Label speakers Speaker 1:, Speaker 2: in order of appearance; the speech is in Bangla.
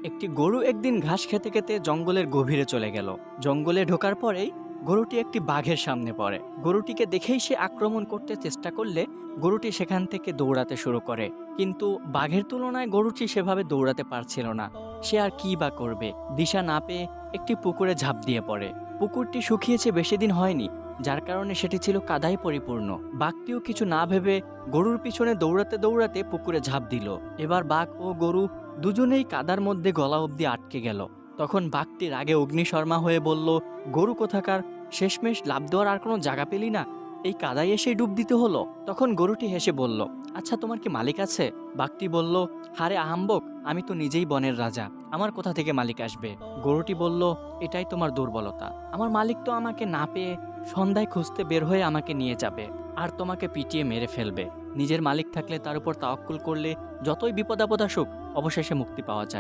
Speaker 1: একটি গরু একদিন ঘাস খেতে খেতে জঙ্গলের গভীরে চলে গেল। জঙ্গলে ঢোকার পরেই গরুটি একটি বাঘের সামনে পড়ে। গরুটিকে দেখেই সে আক্রমণ করতে চেষ্টা করলে গরুটি সেখান থেকে দৌড়াতে শুরু করে। কিন্তু বাঘের তুলনায় গরুটি সেভাবে দৌড়াতে পারছিল না। সে আর কি বা করবে, দিশা না পেয়ে একটি পুকুরে ঝাঁপ দিয়ে পড়ে। পুকুরটি শুকিয়েছে বেশি দিন হয়নি, যার কারণে সেটি ছিল কাদায় পরিপূর্ণ। বাঘটিও কিছু না ভেবে গরুর পিছনে দৌড়াতে দৌড়াতে পুকুরে ঝাঁপ দিল। এবার বাঘ ও গরু দুজনেই কাদার মধ্যে গলা অবধি আটকে গেল। তখন বাঘটি রাগে অগ্নিশর্মা হয়ে বলল, গরু কোথাকার, শেষমেশ লাফ দেওয়ার আর কোনো জায়গা পেলি না, এই কাদায় এসে ডুব দিতে হলো। তখন গরুটি হেসে বলল, আচ্ছা তোমার কি মালিক আছে? বাঘটি বলল, হারে আহাম্বক, আমি তো নিজেই বনের রাজা, আমার কোথা থেকে মালিক আসবে? গরুটি বলল, এটাই তোমার দুর্বলতা, আমার মালিক তো আমাকে না পেয়ে সন্ধ্যায় খুঁজতে বের হয়ে আমাকে নিয়ে যাবে আর তোমাকে পিটিয়ে মেরে ফেলবে। নিজের মালিক থাকলে তার উপর তাওয়াক্কুল করলে যতই বিপদ আপদ আসুক অবশেষে মুক্তি পাওয়া যায়।